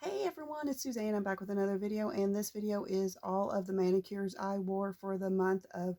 Hey everyone, it's Suzanne. I'm back with another video, and this video is all of the manicures I wore for the month of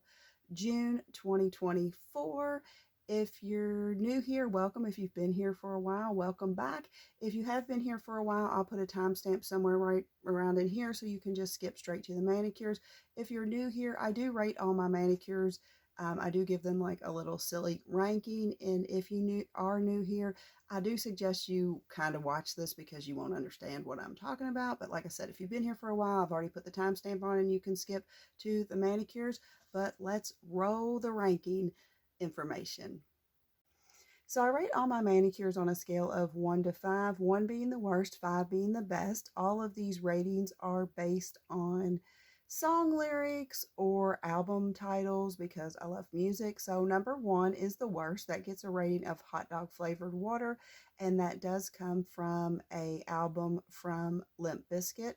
June 2024. If you're new here, welcome. If you've been here for a while, welcome back. If you have been here for a while, I'll put a timestamp somewhere right around in here so you can just skip straight to the manicures. If you're new here, I do rate all my manicures. I do give them like a little silly ranking, and if you are new here, I do suggest you kind of watch this because you won't understand what I'm talking about. But like I said, if you've been here for a while, I've already put the timestamp on and you can skip to the manicures. But let's roll the ranking information. So I rate all my manicures on a scale of 1 to 5, 1 being the worst, 5 being the best. All of these ratings are based on song lyrics or album titles because I love music. So number 1 is the worst. That gets a rating of hot dog flavored water, and that does come from a album from Limp Bizkit.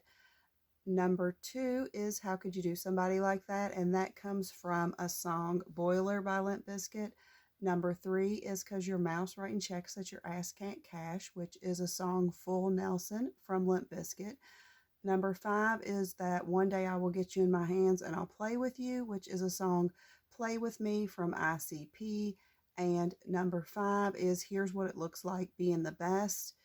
Number 2 is How Could You Do Somebody Like That, and that comes from a song Boiler by Limp Bizkit. Number 3 is Cause Your Mouth's Writing Checks That Your Ass Can't Cash, which is a song Full Nelson from Limp Bizkit. Number 5 is that One Day I Will Get You in My Hands and I'll Play With You, which is a song Play With Me from ICP. And number 5 is Here's What It Looks Like Being the Best.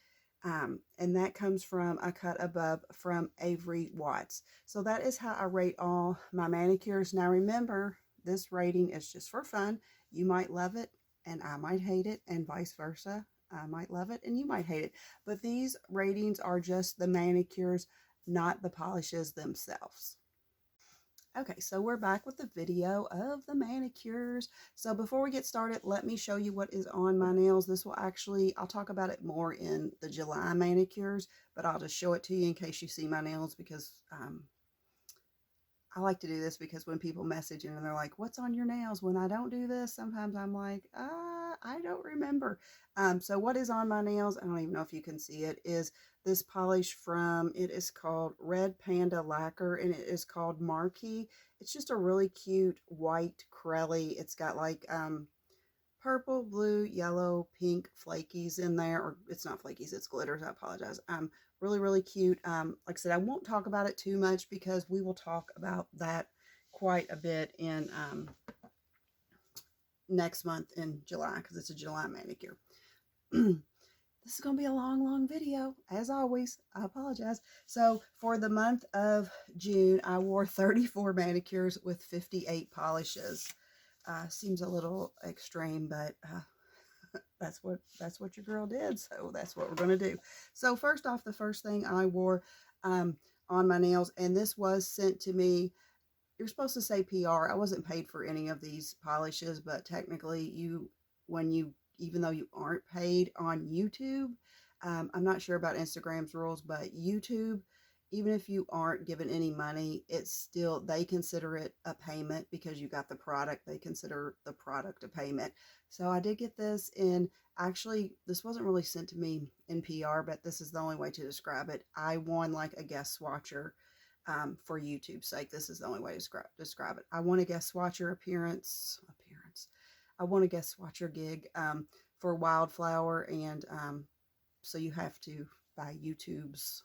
And that comes from A Cut Above from Avery Watts. So that is how I rate all my manicures. Now remember, this rating is just for fun. You might love it and I might hate it, and vice versa. I might love it and you might hate it. But these ratings are just the manicures, not the polishes themselves. Okay, so we're back with the video of the manicures. So before we get started, let me show you what is on my nails. This will actually, I'll talk about it more in the July manicures, but I'll just show it to you in case you see my nails, because I like to do this because when people message and they're like, what's on your nails? When I don't do this, sometimes I'm like, I don't remember. So what is on my nails, I don't even know if you can see it, is this polish from, it is called Red Panda Lacquer, and it is called Marquee. It's just a really cute white crelly. It's got like purple, blue, yellow, pink flakies in there, or it's not flakies, it's glitters. I apologize. Really, really cute. Like I said, I won't talk about it too much because we will talk about that quite a bit in next month in July, because it's a July manicure. This is going to be a long video, as always. I apologize. So for the month of June, I wore 34 manicures with 58 polishes. Seems a little extreme, but that's what your girl did, so that's what we're going to do. So first off, the first thing I wore on my nails, and this was sent to me, you're supposed to say PR. I wasn't paid for any of these polishes, but technically even though you aren't paid on YouTube, I'm not sure about Instagram's rules, but YouTube, even if you aren't given any money, it's still, they consider it a payment because you got the product. They consider the product a payment. So I did get this in, actually, this wasn't really sent to me in PR, but this is the only way to describe it. I won like a guest swatcher for YouTube's sake. This is the only way to describe it. I won a guest swatcher appearance. I won a guest swatcher gig for Wildflower, and so you have to, by YouTube's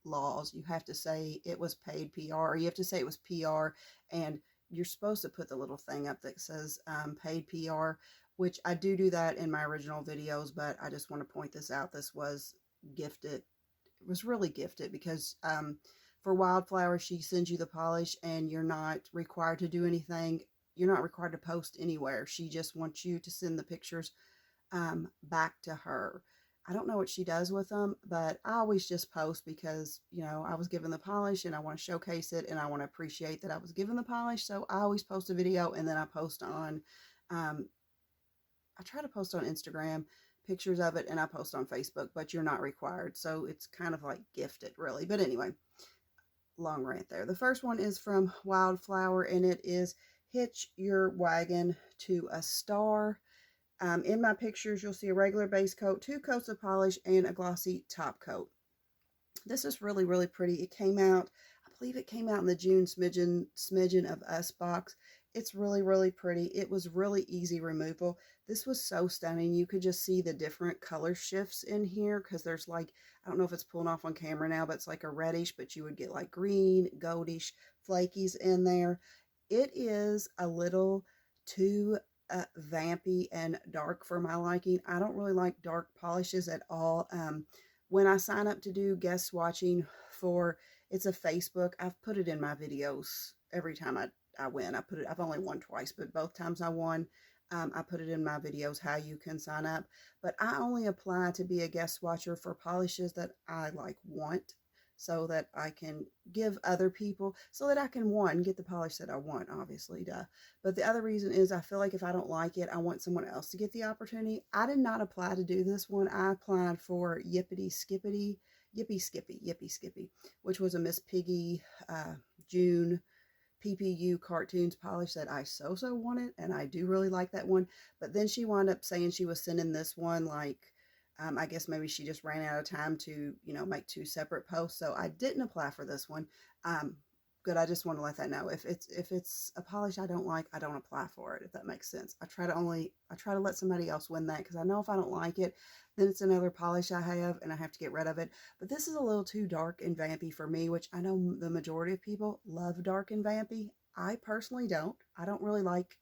laws, you have to say it was paid PR, or you have to say it was PR, and you're supposed to put the little thing up that says paid PR, which I do that in my original videos, but I just want to point this out. This was gifted. It was really gifted because for Wildflower, she sends you the polish and you're not required to do anything. You're not required to post anywhere. She just wants you to send the pictures back to her. I don't know what she does with them, but I always just post because, you know, I was given the polish and I want to showcase it and I want to appreciate that I was given the polish. So I always post a video, and then I post on, I try to post on Instagram pictures of it, and I post on Facebook, but you're not required. So it's kind of like gifted, really. But anyway, long rant there. The first one is from Wildflower, and it is Hitch Your Wagon to a Star. In my pictures, you'll see a regular base coat, 2 coats of polish, and a glossy top coat. This is really, really pretty. It came out, I believe it came out in the June Smidgen of Us box. It's really, really pretty. It was really easy removal. This was so stunning. You could just see the different color shifts in here because there's like, I don't know if it's pulling off on camera now, but it's like a reddish, but you would get like green, goldish, flakies in there. It is a little too vampy and dark for my liking. I don't really like dark polishes at all. When I sign up to do guest swatching for, it's a Facebook, I've put it in my videos every time I win. I've only won twice, but both times I won, I put it in my videos how you can sign up. But I only apply to be a guest swatcher for polishes that I like want, so that I can give other people, so that I can, one, get the polish that I want, obviously, duh. But the other reason is I feel like if I don't like it, I want someone else to get the opportunity. I did not apply to do this one. I applied for Yippity Skippy, which was a Miss Piggy June PPU cartoons polish that I so wanted, and I do really like that one. But then she wound up saying she was sending this one, like, I guess maybe she just ran out of time to, make 2 separate posts. So I didn't apply for this one. Good. I just want to let that know. If it's a polish I don't like, I don't apply for it, if that makes sense. I try to let somebody else win that, because I know if I don't like it, then it's another polish I have and I have to get rid of it. But this is a little too dark and vampy for me, which I know the majority of people love dark and vampy. I personally don't. I don't really like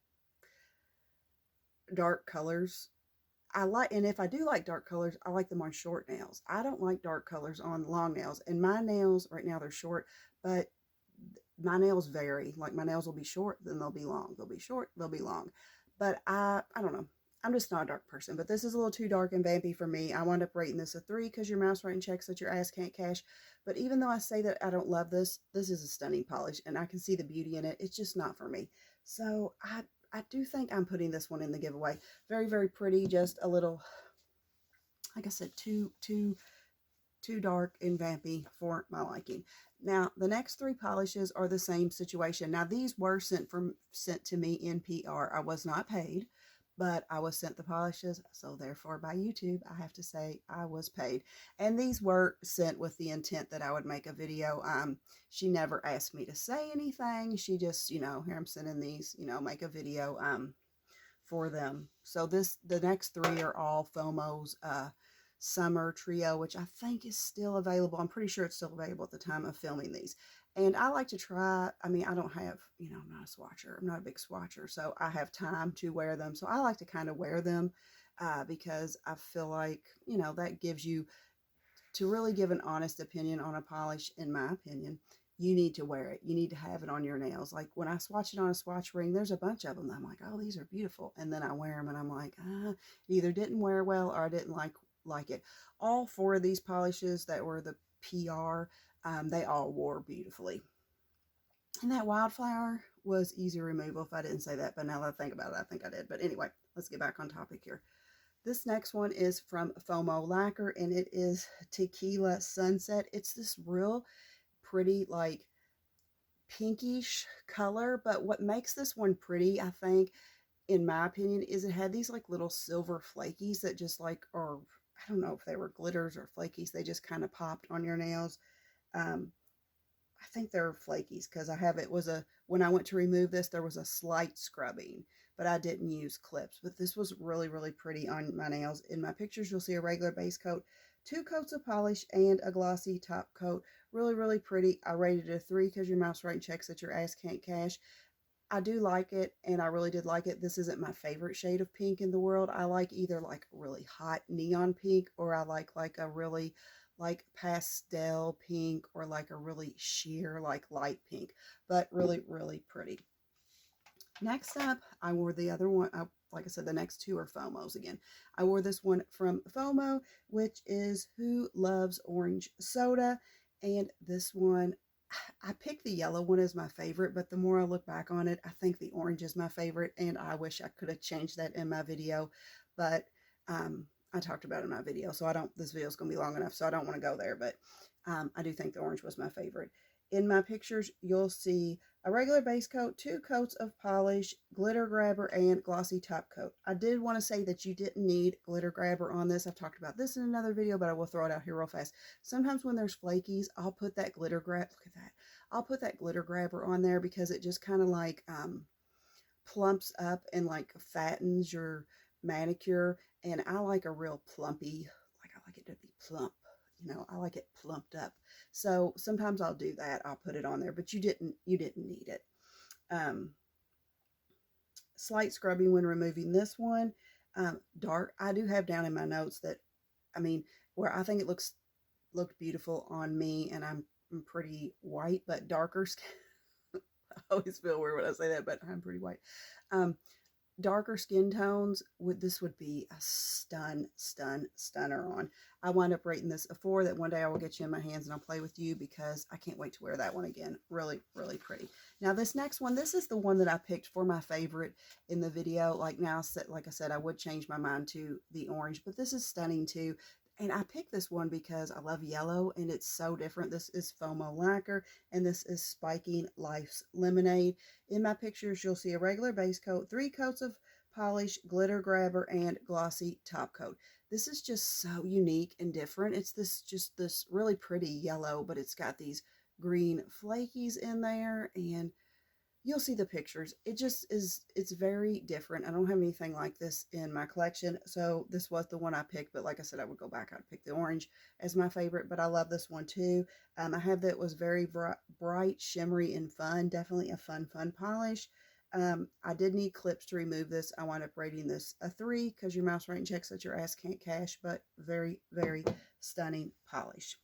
dark colors. And if I do like dark colors, I like them on short nails. I don't like dark colors on long nails. And my nails right now, they're short, but my nails vary. Like, my nails will be short, then they'll be long. They'll be short, they'll be long. But I don't know. I'm just not a dark person. But this is a little too dark and vampy for me. I wound up rating this a 3 because your mouse writing checks that your ass can't cash. But even though I say that I don't love this, this is a stunning polish, and I can see the beauty in it. It's just not for me. So I do think I'm putting this one in the giveaway. Very, very pretty. Just a little, like I said, too dark and vampy for my liking. Now, the next 3 polishes are the same situation. Now, these were sent to me in PR. I was not paid, but I was sent the polishes, so therefore by YouTube, I have to say I was paid. And these were sent with the intent that I would make a video. She never asked me to say anything. She just, here I'm sending these, make a video for them. So the next 3 are all FOMO's Summer Trio, which I think is still available. I'm pretty sure it's still available at the time of filming these. And I like to try, I don't have, I'm not a swatcher. I'm not a big swatcher, so I have time to wear them. So I like to kind of wear them because I feel like, that gives you, to really give an honest opinion on a polish, in my opinion, you need to wear it. You need to have it on your nails. Like, when I swatch it on a swatch ring, there's a bunch of them. I'm like, oh, these are beautiful. And then I wear them and I'm like, it either didn't wear well or I didn't like it. All 4 of these polishes that were the PR, they all wore beautifully. And that wildflower was easy removal, if I didn't say that, but now that I think about it, I think I did. But anyway, let's get back on topic here. This next one is from Monarch Lacquer, and it is Tequila Sunset. It's this real pretty, like, pinkish color, but what makes this one pretty, I think, in my opinion, is it had these like little silver flakies that just like, or I don't know if they were glitters or flakies, they just kind of popped on your nails. I think they're flakies because when I went to remove this, there was a slight scrubbing, but I didn't use clips. But this was really, really pretty on my nails. In my pictures, you'll see a regular base coat, 2 coats of polish, and a glossy top coat. Really, really pretty. I rated it a 3 because your mouse writing checks that your ass can't cash. I do like it, and I really did like it. This isn't my favorite shade of pink in the world. I like either like really hot neon pink, or I like a really like pastel pink, or like a really sheer like light pink, but really, really pretty. Next up, I wore the other one. Like I said, the next 2 are FOMOs again. I wore this one from FOMO, which is Who Loves Orange Soda. And this one, I picked the yellow one as my favorite, but the more I look back on it, I think the orange is my favorite, and I wish I could have changed that in my video, but I talked about it in my video, so this video is going to be long enough, so I don't want to go there, but I do think the orange was my favorite. In my pictures, you'll see a regular base coat, 2 coats of polish, glitter grabber, and glossy top coat. I did want to say that you didn't need glitter grabber on this. I've talked about this in another video, but I will throw it out here real fast. Sometimes when there's flakies, I'll put that glitter grab. Look at that. I'll put that glitter grabber on there because it just kind of like plumps up and like fattens your manicure, and I like a real plumpy, like I like it to be plump. You know, I like it plumped up. So sometimes I'll do that. I'll put it on there, but you didn't need it. Um, Slight scrubbing when removing this one. Dark. I do have down in my notes that, I mean, where I think it looked beautiful on me, and I'm pretty white, but darker skin. I always feel weird when I say that, but I'm pretty white. Darker skin tones, this would be a stunner on. I wind up rating this a 4, that one day I will get you in my hands and I'll play with you, because I can't wait to wear that one again. Really, really pretty. Now this next one, this is the one that I picked for my favorite in the video. Like I said, I would change my mind to the orange, but this is stunning too. And I picked this one because I love yellow and it's so different. This is Monarch Lacquer and this is Spiking Life's Lemonade. In my pictures, you'll see a regular base coat, 3 coats of polish, glitter grabber, and glossy top coat. This is just so unique and different. It's just this really pretty yellow, but it's got these green flakies in there, and you'll see the pictures. It just is, it's very different. I don't have anything like this in my collection, so this was the one I picked, but like I said, I would go back. I'd pick the orange as my favorite, but I love this one too. I have that was very bright, shimmery, and fun. Definitely a fun polish. I did need clips to remove this. I wound up rating this a 3 because your mouse rating checks that your ass can't cash, but very, very stunning polish.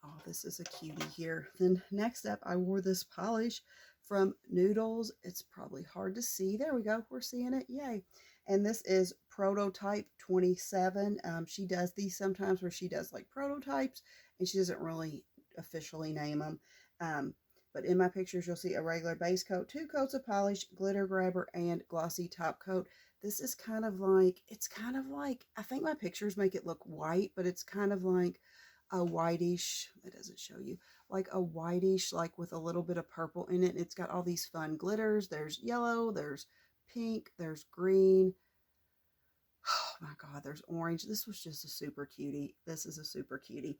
Oh, this is a cutie here. Then next up, I wore this polish from Noodles. It's probably hard to see. There we go. We're seeing it. Yay. And this is Prototype 27. She does these sometimes where she does like prototypes and she doesn't really officially name them. But in my pictures, you'll see a regular base coat, 2 coats of polish, glitter grabber, and glossy top coat. This is kind of like, I think my pictures make it look white, but it's kind of like a whitish, it doesn't show you, like a whitish, like with a little bit of purple in it. It's got all these fun glitters. There's yellow, there's pink, there's green. Oh my God, there's orange. This was just a super cutie. This is a super cutie.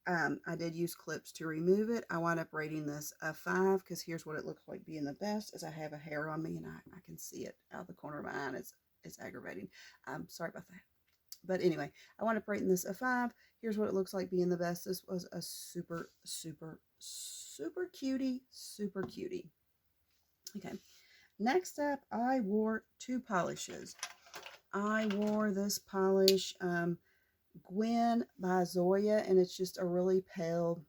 I did use clips to remove it. I wound up rating this a 5 because here's what it looks like being the best, as I have a hair on me and I can see it out of the corner of my eye, and it's aggravating. Sorry about that. But anyway, I wound up rating this a 5. Here's what it looks like being the best. This was a super cutie, super cutie. Okay, next up, I wore 2 polishes. I wore this polish, Gwen by Zoya, and it's just a really pale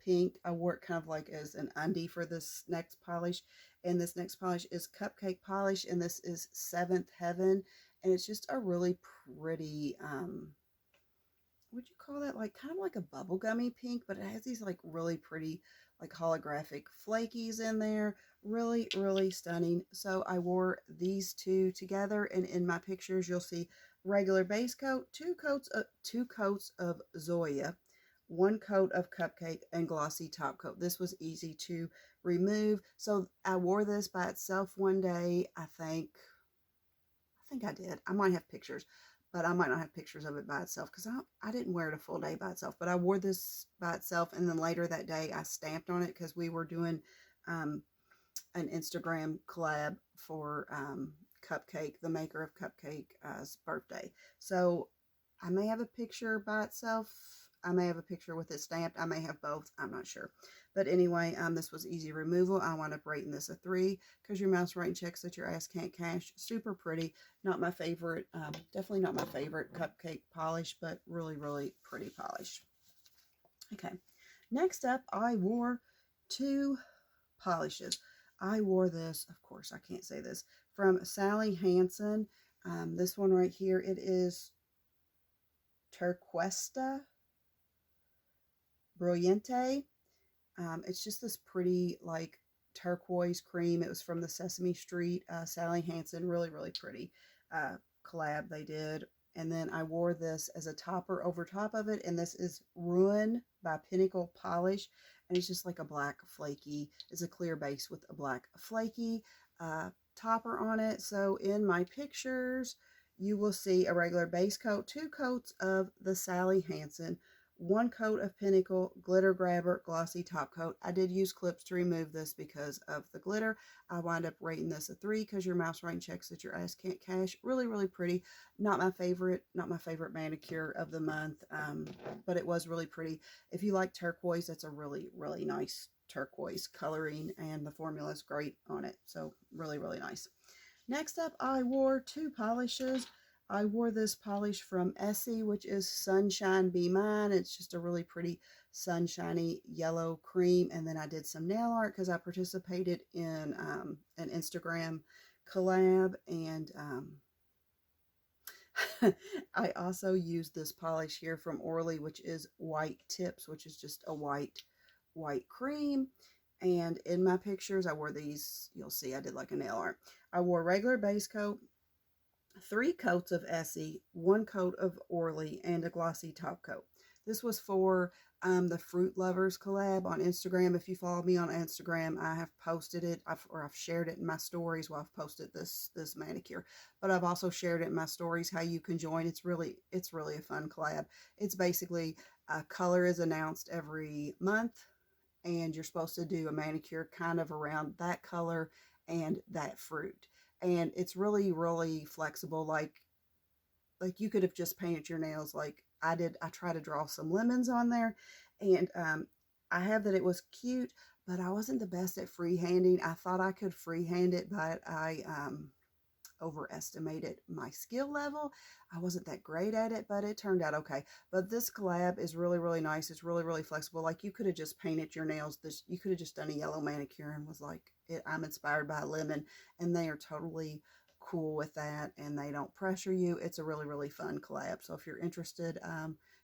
pink. I wore it kind of like as an undie for this next polish, and this next polish is Cupcake Polish, and this is 7th Heaven, and it's just a really pretty, what'd you call that, like kind of like a bubblegummy pink, but it has these like really pretty like holographic flakies in there. Really, really stunning. So I wore these 2 together, and in my pictures you'll see regular base coat, 2 coats of Zoya, 1 coat of Cupcake, and glossy top coat. This was easy to remove. So I wore this by itself one day. I think I did. I might have pictures, but I might not have pictures of it by itself because I didn't wear it a full day by itself. But I wore this by itself, and then later that day I stamped on it because we were doing an Instagram collab for Cupcake, the maker of Cupcake's birthday. So I may have a picture by itself. I may have a picture with it stamped. I may have both. I'm not sure. But anyway, this was easy removal. I wound up rating this a 3 because your mouse rating checks that your ass can't cash. Super pretty. Not my favorite. Definitely not my favorite cupcake polish, but really, really pretty polish. Okay. Next up, I wore 2 polishes. I wore this, of course, I can't say this, from Sally Hansen. This one right here, it is Turquesta Brilliante. It's just this pretty, like, turquoise cream. It was from the Sesame Street, Sally Hansen. Really, really pretty collab they did. And then I wore this as a topper over top of it. And this is Ruin by Pinnacle Polish. And it's just like a black flaky. It's a clear base with a black flaky topper on it. So in my pictures, you will see a regular base coat, 2 coats of the Sally Hansen, 1 coat of Pinnacle Glitter Grabber Glossy Top Coat. I did use clips to remove this because of the glitter. I wind up rating this a 3 because your mouse rain checks that your ass can't cash. Really, really pretty. Not my favorite manicure of the month, but it was really pretty. If you like turquoise, that's a really, really nice turquoise coloring, and the formula is great on it. So really, really nice. Next up, I wore 2 polishes. I wore this polish from Essie, which is Sunshine Be Mine. It's just a really pretty sunshiny yellow cream. And then I did some nail art because I participated in an Instagram collab. And I also used this polish here from Orly, which is White Tips, which is just a white cream. And in my pictures, I wore these. You'll see I did like a nail art. I wore regular base coat, 3 coats of Essie, 1 coat of Orly, and a glossy top coat. This was for the Fruit Lovers collab on Instagram. If you follow me on Instagram, I have posted it, I've shared it in my stories while I've posted this manicure. But I've also shared it in my stories how you can join. It's really a fun collab. It's basically a color is announced every month, and you're supposed to do a manicure kind of around that color and that fruit. And it's really, really flexible. Like you could have just painted your nails like I did. I tried to draw some lemons on there, and I have that it was cute, but I wasn't the best at freehanding. I thought I could freehand it, but I overestimated my skill level. I wasn't that great at it, but it turned out okay. But this collab is really, really nice. It's really, really flexible. Like you could have just painted your nails. You could have just done a yellow manicure and was like, I'm inspired by lemon, and they are totally cool with that, and they don't pressure you. It's a really, really fun collab. So if you're interested,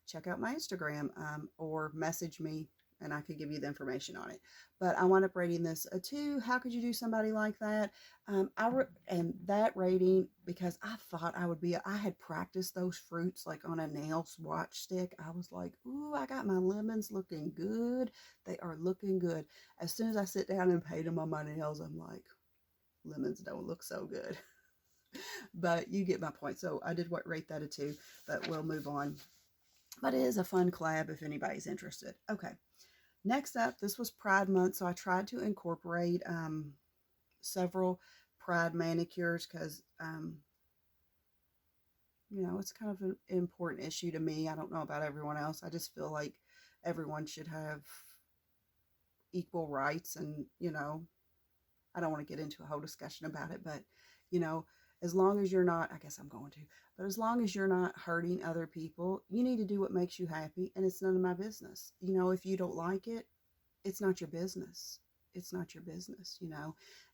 check out my Instagram or message me, and I could give you the information on it. But I wound up rating this a 2. How could you do somebody like that? And that rating, because I thought I had practiced those fruits like on a nail swatch stick. I was like, ooh, I got my lemons looking good. They are looking good. As soon as I sit down and paint them on my nails, I'm like, lemons don't look so good. But you get my point. So I did rate that a 2, but we'll move on. But it is a fun collab if anybody's interested. Okay. Next up, this was Pride Month, so I tried to incorporate several Pride manicures because, it's kind of an important issue to me. I don't know about everyone else. I just feel like everyone should have equal rights, and, I don't want to get into a whole discussion about it, but, as long as you're not, I guess I'm going to, but as long as you're not hurting other people, you need to do what makes you happy, and it's none of my business. If you don't like it, it's not your business. It's not your business,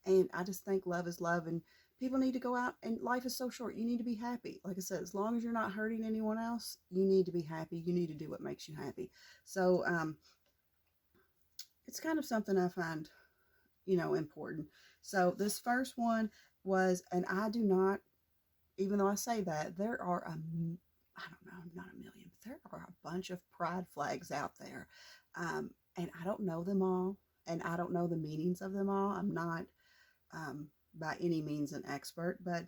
and I just think love is love, and people need to go out, and life is so short. You need to be happy. Like I said, as long as you're not hurting anyone else, you need to be happy. You need to do what makes you happy. So, it's kind of something I find, important. So this first one was, and I do not, even though I say that, there are I don't know, not a million, but there are a bunch of pride flags out there. And I don't know them all, and I don't know the meanings of them all. I'm not by any means an expert, but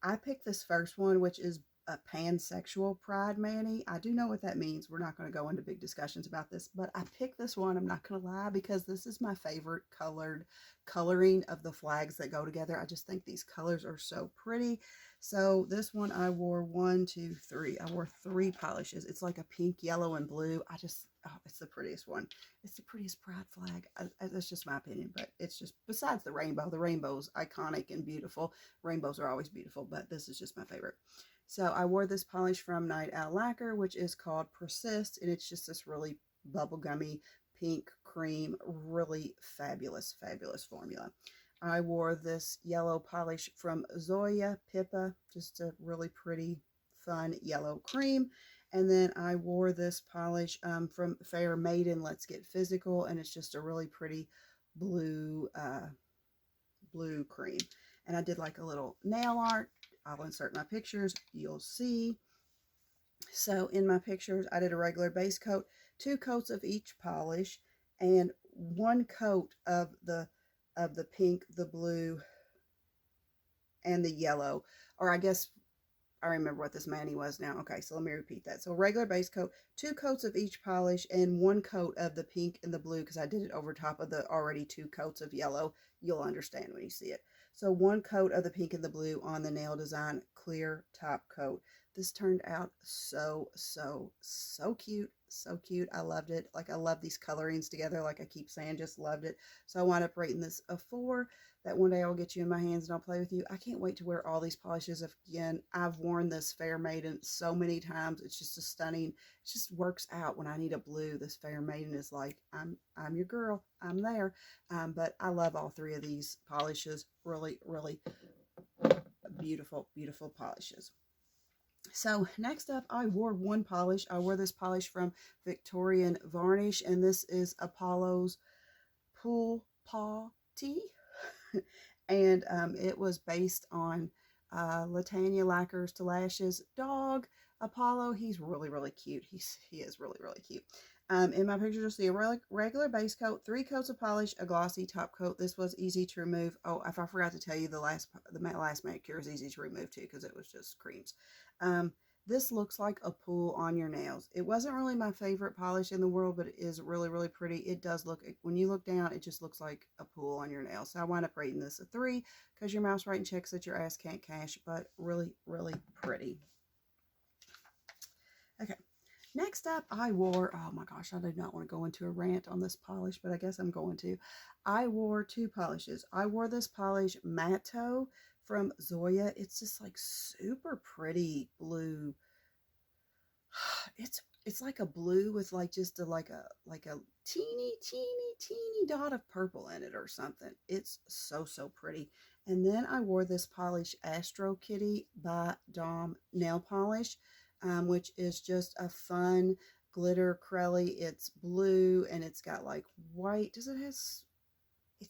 I picked this first one, which is a pansexual pride mani. I do know what that means. We're not going to go into big discussions about this, but I picked this one, I'm not going to lie, because this is my favorite coloring of the flags that go together. I just think these colors are so pretty. So this one I wore 1, 2, 3. I wore 3 polishes. It's like a pink, yellow, and blue. It's the prettiest one. It's the prettiest pride flag. That's just my opinion, but it's just, besides the rainbow's iconic and beautiful. Rainbows are always beautiful, but this is just my favorite. So I wore this polish from Monarch Lacquer, which is called Persist, and it's just this really bubblegummy pink cream, really fabulous, fabulous formula. I wore this yellow polish from Zoya Pippa, just a really pretty, fun yellow cream. And then I wore this polish from Fair Maiden, Let's Get Physical, and it's just a really pretty blue, blue cream. And I did like a little nail art. I'll insert my pictures. You'll see. So in my pictures, I did a regular base coat, 2 coats of each polish, and 1 coat of the pink, the blue, and the yellow. Or I guess I remember what this mani was now. Okay, so let me repeat that. So regular base coat, 2 coats of each polish, and 1 coat of the pink and the blue, because I did it over top of the already 2 coats of yellow. You'll understand when you see it. So 1 coat of the pink and the blue on the nail design clear top coat. This turned out so cute. So cute. I loved it. Like, I love these colorings together. Like I keep saying, just loved it. So I wound up rating this a 4. That one day I'll get you in my hands and I'll play with you. I can't wait to wear all these polishes again. I've worn this Fair Maiden so many times. It's just a stunning, it just works out when I need a blue. This Fair Maiden is like, I'm your girl. I'm there. But I love all 3 of these polishes. Really, really beautiful, beautiful polishes. So next up, I wore one polish. I wore this polish from Victorian Varnish, and this is Apollo's Pool Paw Tea. And it was based on Latanya Lacquer's to Lashes dog, Apollo. He's really, really cute. He is really, really cute. In my picture, you'll see a regular base coat, 3 coats of polish, a glossy top coat. This was easy to remove. Oh, if I forgot to tell you, the last manicure is easy to remove too, because it was just creams. This looks like a pool on your nails. It wasn't really my favorite polish in the world, but it is really, really pretty. It does look, when you look down, it just looks like a pool on your nails. So I wind up rating this a 3, because your mouse writing checks that your ass can't cash, but really, really pretty. Okay. Next up, I wore, oh my gosh, I did not want to go into a rant on this polish, but I guess I'm going to. I wore 2 polishes. I wore this polish Matto from Zoya. It's just like super pretty blue. It's like a blue with like just like a teeny dot of purple in it or something. It's so pretty. And then I wore this polish Astro Kitty by Dom nail polish, which is just a fun glitter crelly. It's blue and it's got like white. It's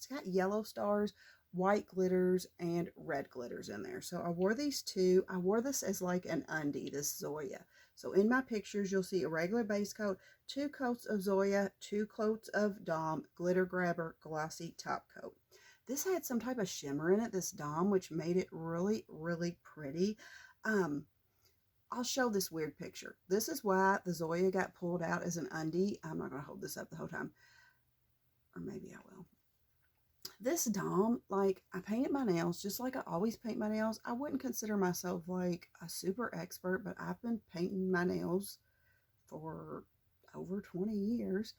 got yellow stars, white glitters, and red glitters in there. So I wore these 2. I wore this as like an undie, this Zoya. So in my pictures, you'll see a regular base coat, 2 coats of Zoya, 2 coats of Dom, glitter grabber, glossy top coat. This had some type of shimmer in it, this Dom, which made it really, really pretty. I'll show this weird picture. This is why the Zoya got pulled out as an undie. I'm not going to hold this up the whole time. Or maybe I will. This Dom, like, I painted my nails just like I always paint my nails. I wouldn't consider myself like a super expert, but I've been painting my nails for over 20 years.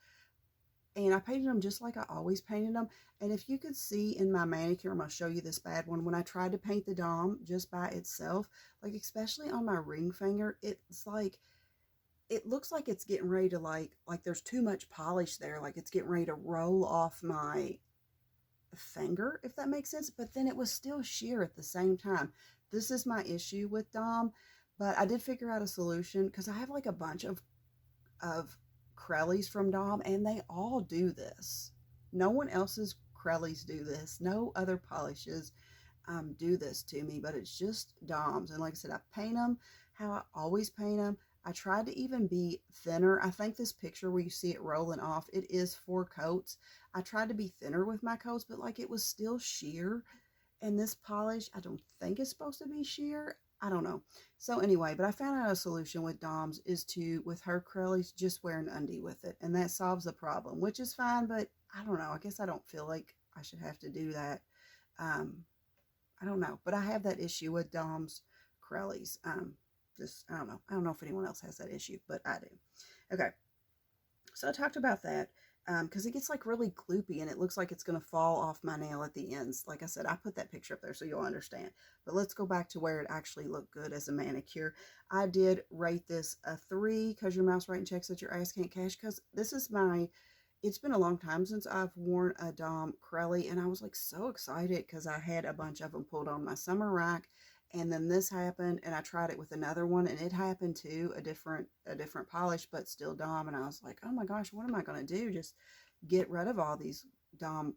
And I painted them just like I always painted them. And if you could see in my manicure, I'm going to show you this bad one. When I tried to paint the Dom just by itself, like especially on my ring finger, it's like, it looks like it's getting ready to like there's too much polish there. Like it's getting ready to roll off my finger, if that makes sense. But then it was still sheer at the same time. This is my issue with Dom. But I did figure out a solution, because I have like a bunch of Crellies from Dom, and they all do this. No one else's Crellies do this. No other polishes do this to me, but it's just Dom's. And like I said, I paint them how I always paint them. I tried to even be thinner. I think this picture where you see it rolling off, it is 4 coats. I tried to be thinner with my coats, but like it was still sheer. And this polish, I don't think it's supposed to be sheer. I don't know. So anyway, but I found out a solution with Dom's is to, with her Crellies, just wear an undie with it. And that solves the problem, which is fine, but I don't know. I guess I don't feel like I should have to do that. I don't know. But I have that issue with Dom's Crellies. I don't know. I don't know if anyone else has that issue, but I do. Okay. So I talked about that. Because it gets like really gloopy and it looks like it's going to fall off my nail at the ends. Like I said, I put that picture up there so you'll understand. But let's go back to where it actually looked good as a manicure. I did rate this a 3, because your mouse writing checks that your ass can't cash. Because this is it's been a long time since I've worn a Dom Crelly, and I was like so excited because I had a bunch of them pulled on my summer rack. And then this happened, and I tried it with another one, and it happened too, a different polish, but still Dom. And I was like, oh my gosh, what am I going to do? Just get rid of all these Dom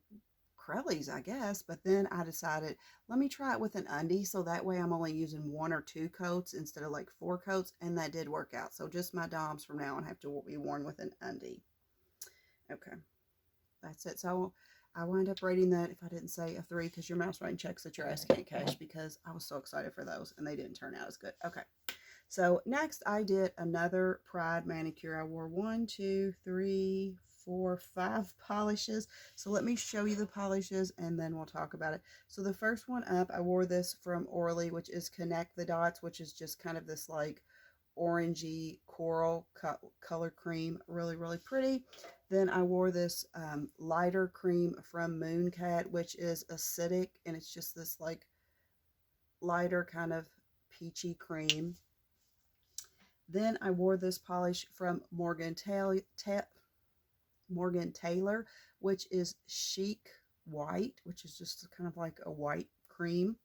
Crellies, I guess. But then I decided, let me try it with an undie, so that way I'm only using 1 or 2 coats instead of like 4 coats, and that did work out. So just my Doms from now on have to be worn with an undie. Okay, that's it. So I wind up rating that, if I didn't say a 3, because your mouse writing checks that your ass can't cash, because I was so excited for those and they didn't turn out as good. Okay. So next I did another Pride manicure. I wore 1, 2, 3, 4, 5 polishes. So let me show you the polishes and then we'll talk about it. So the first one up, I wore this from Orly, which is Connect the Dots, which is just kind of this like orangey coral color cream. Really, really pretty. Then I wore this lighter cream from Mooncat, which is acidic, and it's just this like lighter kind of peachy cream. Then I wore this polish from Morgan Taylor, which is Chic White, which is just kind of like a white cream.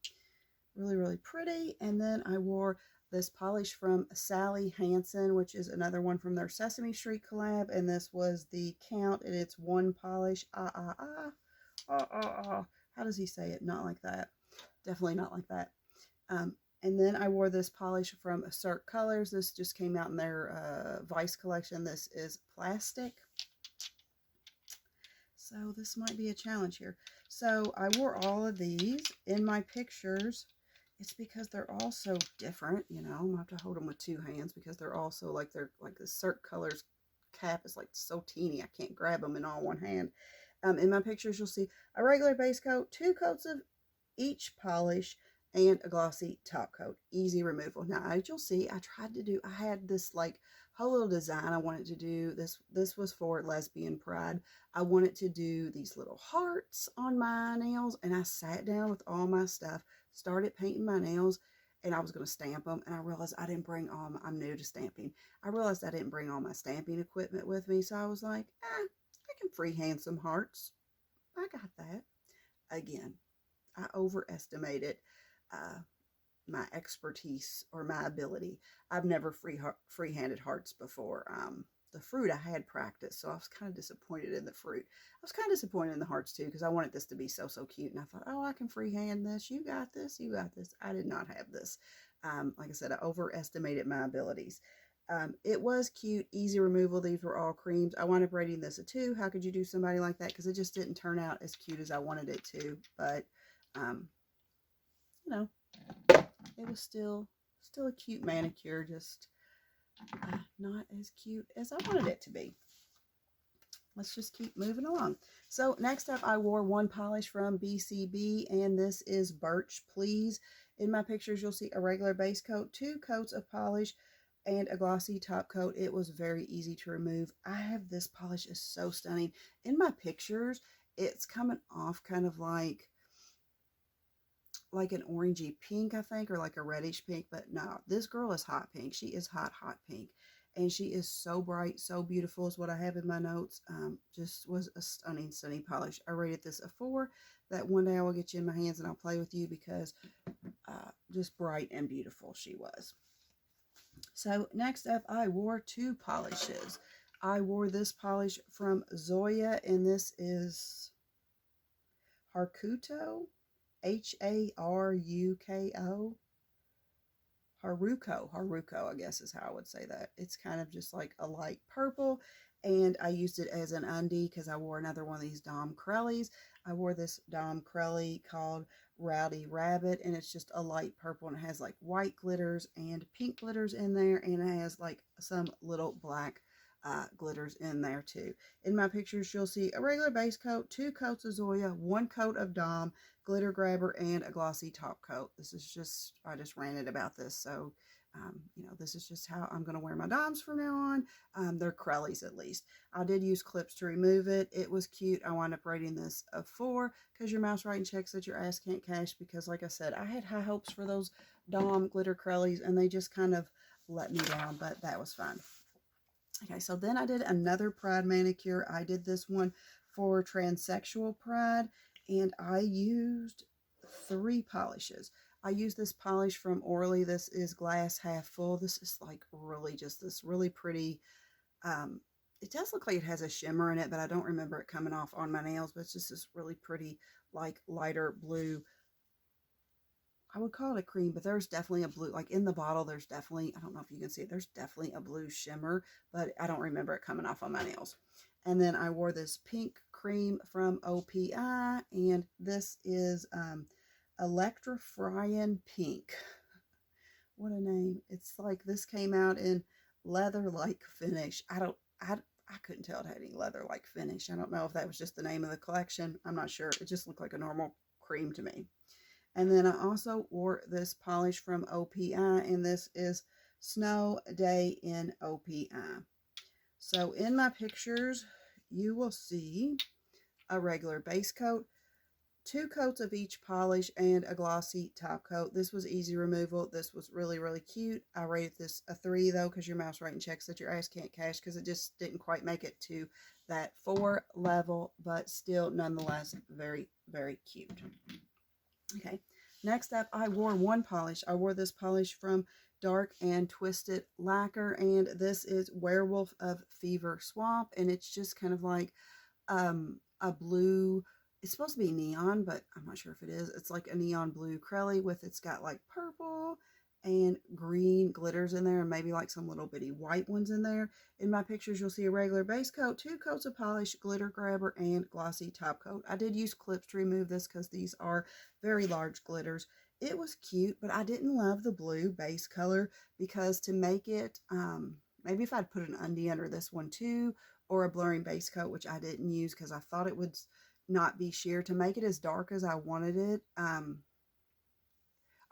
Really, really pretty. And then I wore this polish from Sally Hansen, which is another one from their Sesame Street collab. And this was the Count, and it's 1 polish. How does he say it? Not like that. Definitely not like that. And then I wore this polish from Cirque Colors. This just came out in their Vice collection. This is Plastic. So this might be a challenge here. So I wore all of these in my pictures. It's because they're all so different, you know. I'm going to have to hold them with 2 hands because they're all so like, they're like the Cirque Colors cap is like so teeny. I can't grab them in all one hand. In my pictures, you'll see a regular base coat, 2 coats of each polish, and a glossy top coat. Easy removal. Now, as you'll see, I had this like whole little design I wanted to do. This was for Lesbian Pride. I wanted to do these little hearts on my nails, and I sat down with all my stuff, started painting my nails, and I was going to stamp them, and I realized I didn't bring all my, I'm new to stamping. I realized I didn't bring all my stamping equipment with me, so I was like, I can freehand some hearts. I got that. Again, I overestimated my expertise or my ability. I've never freehanded hearts before. The fruit I had practice, so I was kind of disappointed in the fruit. I was kind of disappointed in the hearts too, because I wanted this to be so cute, and I thought, oh, I can freehand this. You got this. You got this. I did not have this. Like I said, I overestimated my abilities. It was cute, easy removal. These were all creams. I wound up rating this a 2. How could you do somebody like that? Because it just didn't turn out as cute as I wanted it to. But you know, it was still a cute manicure, just not as cute as I wanted it to be. Let's just keep moving along. So next up, I wore 1 polish from BCB, and this is Birch Please. In my pictures, you'll see a regular base coat, 2 coats of polish, and a glossy top coat. It was very easy to remove. I have this polish is so stunning. In my pictures, it's coming off kind of like an orangey pink, I think, or like a reddish pink, but no, this girl is hot pink. She is hot pink, and she is so bright, so beautiful is what I have in my notes. Just was a stunning polish. I rated this a 4. That one day I will get you in my hands and I'll play with you, because just bright and beautiful she was. So next up, I wore 2 polishes. I wore this polish from Zoya, and this is Haruko. Haruko. Haruko, I guess is how I would say that. It's kind of just like a light purple, and I used it as an undie because I wore another one of these Dom Crellies. I wore this Dom Crelly called Rowdy Rabbit, and it's just a light purple, and it has like white glitters and pink glitters in there, and it has like some little black glitters in there too. In my pictures, you'll see a regular base coat, 2 coats of Zoya, 1 coat of Dom, glitter grabber, and a glossy top coat. This is just, I just ranted about this, so you know, this is just how I'm going to wear my Doms from now on. They're Crellies at least. I did use clips to remove it. It was cute. I wound up rating this a 4 because your mouse writing checks that your ass can't cash, because like I said, I had high hopes for those Dom glitter Crellies, and they just kind of let me down, but that was fun. Okay, so then I did another Pride manicure. I did this one for Transsexual Pride, and I used 3 polishes. I used this polish from Orly. This is Glass Half Full. This is like really just this really pretty, it does look like it has a shimmer in it, but I don't remember it coming off on my nails, but it's just this really pretty, like lighter blue. I would call it a cream, but there's definitely a blue, like in the bottle, there's definitely, I don't know if you can see it, there's definitely a blue shimmer, but I don't remember it coming off on my nails. And then I wore this pink cream from OPI, and this is Electrifying Pink. What a name. It's like this came out in leather-like finish. I couldn't tell it had any leather-like finish. I don't know if that was just the name of the collection. I'm not sure. It just looked like a normal cream to me. And then I also wore this polish from OPI, and this is Snow Day in OPI. So in my pictures, you will see a regular base coat, 2 coats of each polish, and a glossy top coat. This was easy removal. This was really, really cute. I rated this a 3 though, because your mouse rating checks that your ass can't cash, because it just didn't quite make it to that 4 level, but still nonetheless very, very cute. Okay, next up, I wore one polish. I wore this polish from Dark and Twisted Lacquer, and this is Werewolf of Fever Swap, and it's just kind of like a blue. It's supposed to be neon, but I'm not sure if it is. It's like a neon blue Crelly with, it's got like purple and green glitters in there, and maybe like some little bitty white ones in there. In my pictures, you'll see a regular base coat, 2 coats of polish, glitter grabber, and glossy top coat. I did use clips to remove this because these are very large glitters. It was cute, but I didn't love the blue base color, because to make it, maybe if I'd put an undie under this one too, or a blurring base coat, which I didn't use because I thought it would not be sheer, to make it as dark as I wanted it,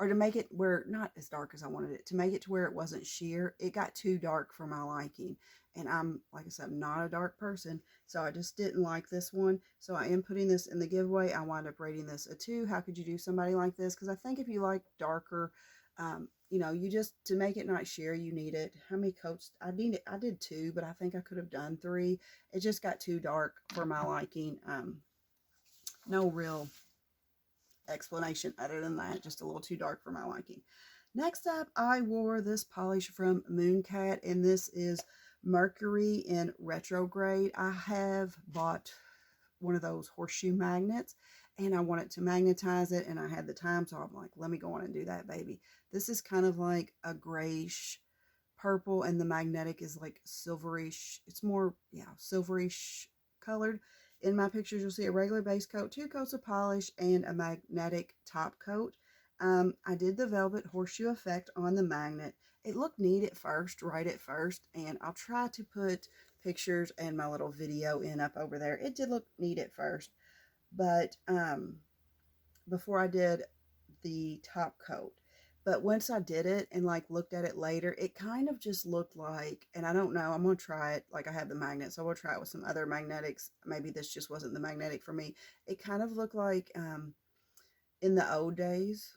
or to make it where, not as dark as I wanted it, to make it to where it wasn't sheer, it got too dark for my liking. And I'm, like I said, not a dark person, so I just didn't like this one. So I am putting this in the giveaway. I wound up rating this a 2. How could you do somebody like this? Because I think if you like darker, you know, you just, to make it not sheer, you need it. How many coats? I did 2, but I think I could have done 3. It just got too dark for my liking. No real explanation other than that, just a little too dark for my liking. Next up, I wore this polish from Mooncat, and this is Mercury in Retrograde. I have bought one of those horseshoe magnets, and I wanted to magnetize it, and I had the time, so I'm like, let me go on and do that, baby. This is kind of like a grayish purple, and the magnetic is like silverish. It's more, yeah, silverish colored. In my pictures, you'll see a regular base coat, 2 coats of polish, and a magnetic top coat. I did the velvet horseshoe effect on the magnet. It looked neat at first, right at first, and I'll try to put pictures and my little video in up over there. It did look neat at first, but before I did the top coat. But once I did it and like looked at it later, it kind of just looked like, and I don't know, I'm going to try it, like I have the magnet, so we'll try it with some other magnetics. Maybe this just wasn't the magnetic for me. It kind of looked like in the old days,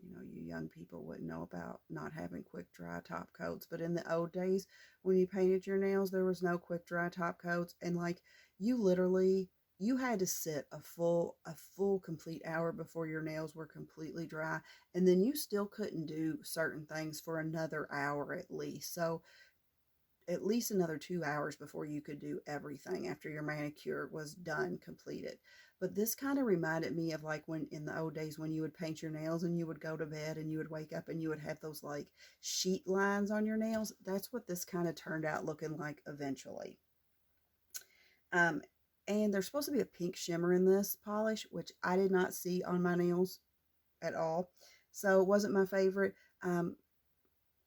you know, you young people wouldn't know about not having quick dry top coats, but in the old days when you painted your nails, there was no quick dry top coats, and like you literally, you had to sit a full complete hour before your nails were completely dry, and then you still couldn't do certain things for another hour at least. So at least another 2 hours before you could do everything after your manicure was done, completed. But this kind of reminded me of like when in the old days when you would paint your nails and you would go to bed and you would wake up and you would have those like sheet lines on your nails. That's what this kind of turned out looking like eventually. And there's supposed to be a pink shimmer in this polish, which I did not see on my nails at all. So it wasn't my favorite. I'm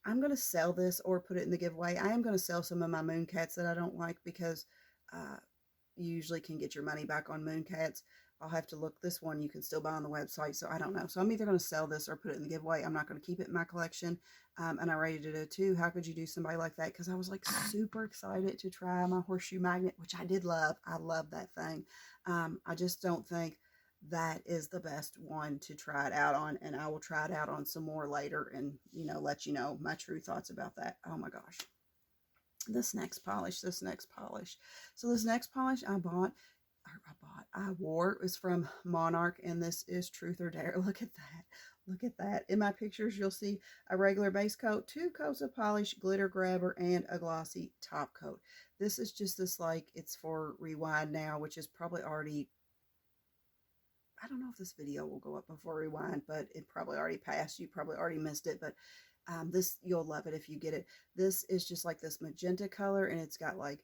going to sell this or put it in the giveaway. I am going to sell some of my Mooncats that I don't like, because you usually can get your money back on Mooncats. I'll have to look. This one you can still buy on the website, so I don't know. So I'm either going to sell this or put it in the giveaway. I'm not going to keep it in my collection. And I rated it a 2. How could you do somebody like that? Because I was like super excited to try my horseshoe magnet, which I did love. I love that thing. I just don't think that is the best one to try it out on, and I will try it out on some more later and, you know, let you know my true thoughts about that. Oh my gosh. This next polish. So this next polish I wore is from Monarch, and this is Truth or Dare. Look at that. Look at that. In my pictures, you'll see a regular base coat, 2 coats of polish, glitter grabber, and a glossy top coat. This is just this, like, it's for Rewind Now, which is probably already, I don't know if this video will go up before Rewind, but it probably already passed. You probably already missed it, but this, you'll love it if you get it. This is just like this magenta color, and it's got like,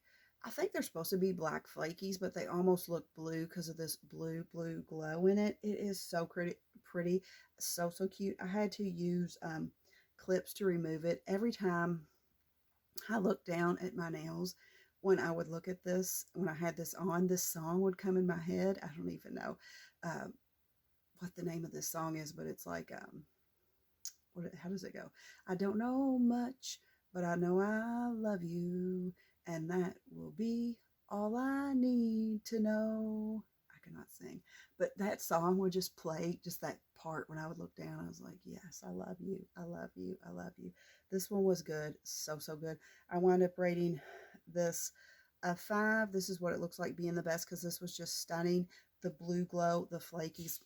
I think they're supposed to be black flakies, but they almost look blue because of this blue glow in it. It is so pretty, so cute. I had to use clips to remove it. Every time I look down at my nails, when I would look at this, when I had this on, this song would come in my head. I don't even know uh, what the name of this song is, but it's like, how does it go? I don't know much, but I know I love you, and that will be all I need to know. I cannot sing, but that song would just play, just that part when I would look down. I was like, yes, I love you. I love you. I love you. This one was good. So good. I wound up rating this a 5. This is what it looks like being the best because this was just stunning. The blue glow, the flakies.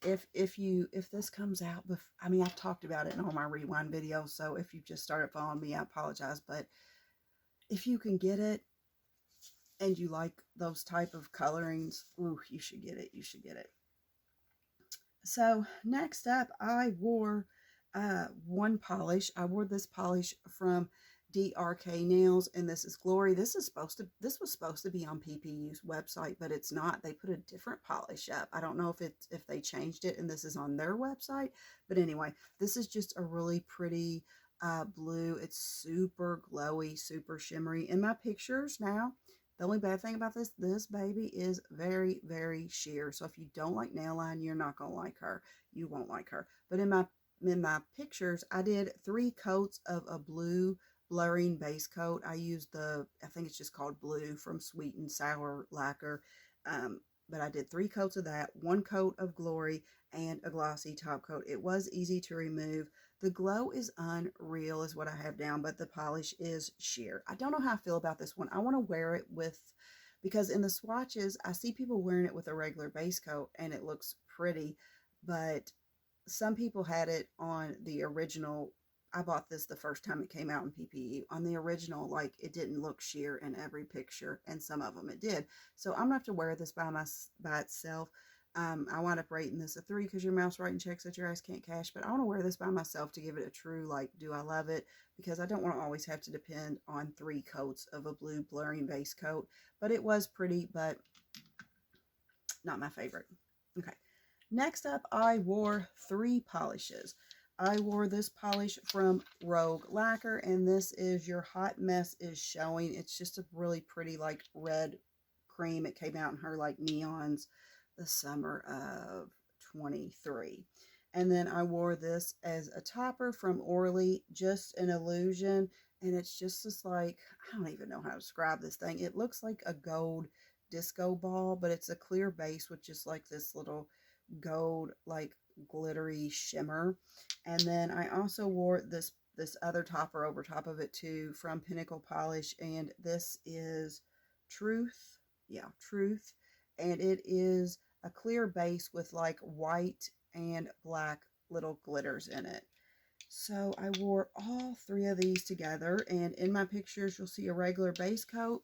If this comes out, I mean, I've talked about it in all my rewind videos, so if you've just started following me, I apologize, but if you can get it and you like those type of colorings, ooh, you should get it. You should get it. So next up, I wore one polish. I wore this polish from DRK Nails, and this is Glory. This was supposed to be on PPU's website, but it's not. They put a different polish up. I don't know if they changed it and this is on their website, but anyway, this is just a really pretty blue. It's super glowy, super shimmery. In my pictures now, the only bad thing about this baby is very sheer. So if you don't like nail line, you're not gonna like her. You won't like her. But in my pictures, I did 3 coats of a blue blurring base coat. I used I think it's just called Blue from Sweet and Sour Lacquer. But I did 3 coats of that, 1 coat of Glory, and a glossy top coat. It was easy to remove. The glow is unreal is what I have down, but the polish is sheer. I don't know how I feel about this one. I want to wear it because in the swatches, I see people wearing it with a regular base coat and it looks pretty, but some people had it on the original. I bought this the first time it came out in PPE. On the original, like, it didn't look sheer in every picture, and some of them it did. So I'm gonna have to wear this by itself. I wound up rating this a 3 because your mouse writing checks that your ass can't cash, but I want to wear this by myself to give it a true, like, do I love it? Because I don't want to always have to depend on 3 coats of a blue blurring base coat. But it was pretty, but not my favorite. Okay. Next up, I wore 3 polishes. I wore this polish from Rogue Lacquer, and this is Your Hot Mess is Showing. It's just a really pretty, like, red cream. It came out in her, like, neons the summer of 23. And then I wore this as a topper from Orly, Just an Illusion. And it's just this, like, I don't even know how to describe this thing. It looks like a gold disco ball, but it's a clear base with just, like, this little gold, like, glittery shimmer. And then I also wore this other topper over top of it too from Pinnacle Polish, and this is Truth. Yeah, Truth. And it is a clear base with like white and black little glitters in it. So I wore all 3 of these together, and in my pictures you'll see a regular base coat,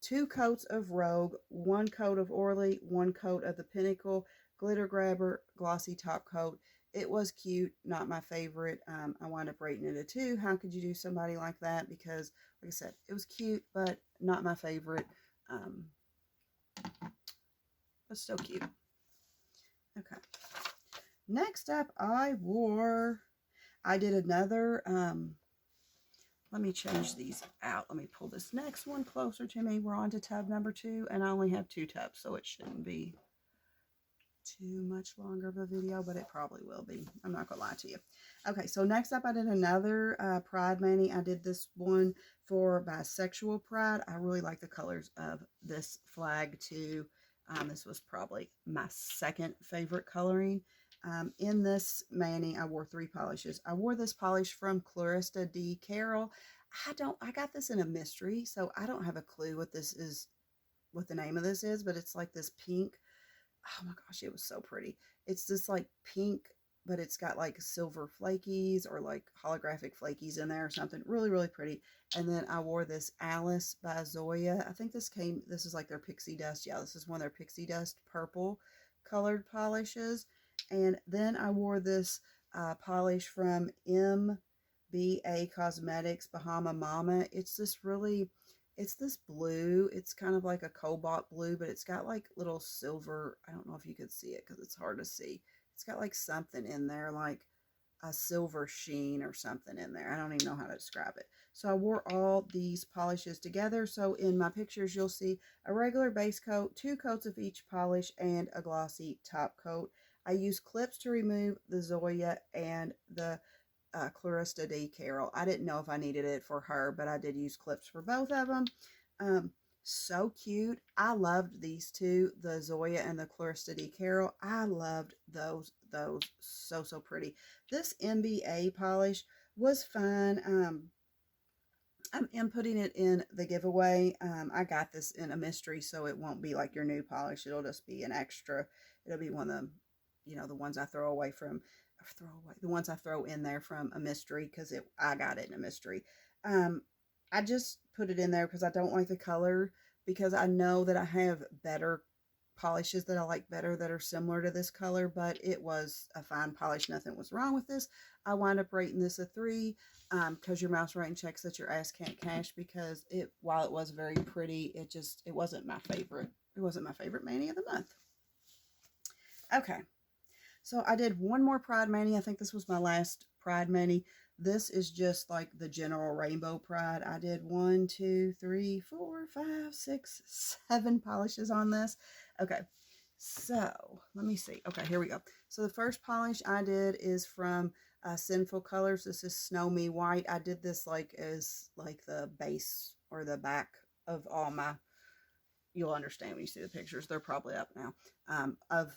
2 coats of Rogue, 1 coat of Orly, 1 coat of the Pinnacle Glitter Grabber glossy top coat. It was cute, not my favorite. I wound up rating it a 2. How could you do somebody like that? Because, like I said, it was cute, but not my favorite. But still cute. Okay. Next up, I did another, let me change these out. Let me pull this next one closer to me. We're on to tub number 2, and I only have 2 tubs, so it shouldn't be too much longer of a video, but it probably will be. I'm not gonna lie to you. Okay, so next up I did another Pride Mani. I did this one for Bisexual Pride. I really like the colors of this flag too. This was probably my 2nd favorite coloring. In this mani, I wore 3 polishes. I wore this polish from Clarista D. Carroll. I got this in a mystery, so I don't have a clue what the name of this is, but it's like this pink. Oh my gosh, it was so pretty. It's this like pink, but it's got like silver flakies or like holographic flakies in there or something. Really pretty. And then I wore this Alice by Zoya. I think this is like their Pixie Dust. Yeah, this is one of their Pixie Dust purple colored polishes. And then I wore this polish from MBA Cosmetics Bahama Mama. It's this really It's this blue. It's kind of like a cobalt blue, but it's got like little silver. I don't know if you could see it because it's hard to see. It's got like something in there, like a silver sheen or something in there. I don't even know how to describe it. So I wore all these polishes together. So in my pictures, you'll see a regular base coat, 2 coats of each polish, and a glossy top coat. I used clips to remove the Zoya and the Clarista D. Carroll. I didn't know if I needed it for her, but I did use clips for both of them. Um, so cute. I loved these two, the Zoya and the Clarista D. Carroll. I loved those so pretty. This MBA polish was fun. I'm inputting it in the giveaway. I got this in a mystery, so it won't be like your new polish. It'll just be an extra. It'll be one of the, the ones I throw away from, the ones I throw in there from a mystery because I got it in a mystery. I just put it in there because I don't like the color, because I know that I have better polishes that I like better that are similar to this color, but it was a fine polish. Nothing was wrong with this. I wind up rating this a 3 because your mouse rating checks that your ass can't cash, because while it was very pretty, it wasn't my favorite. It wasn't my favorite mani of the month. Okay. So I did one more Pride Mani. I think this was my last Pride Mani. This is just like the general Rainbow Pride. I did 1, 2, 3, 4, 5, 6, 7 polishes on this. Okay, so let me see. Okay, here we go. So the first polish I did is from Sinful Colors. This is Snow Me White. I did this as the base or the back of all my, you'll understand when you see the pictures. They're probably up now. Of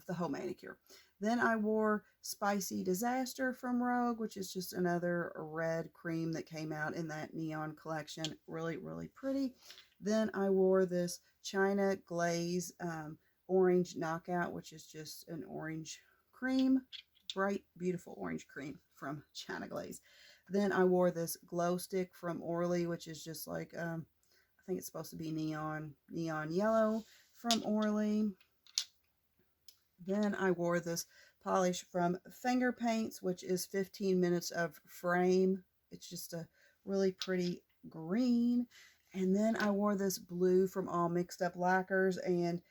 the whole manicure. Then I wore Spicy Disaster from Rogue, which is just another red cream that came out in that neon collection. Really pretty. Then I wore this China Glaze Orange Knockout, which is just an orange cream, bright, beautiful orange cream from China Glaze. Then I wore this Glow Stick from Orly, which is just like I think it's supposed to be neon yellow from Orly. Then I wore this polish from Finger Paints, which is 15 Minutes of Frame. It's just a really pretty green. And then I wore this blue from All Mixed Up Lacquers, and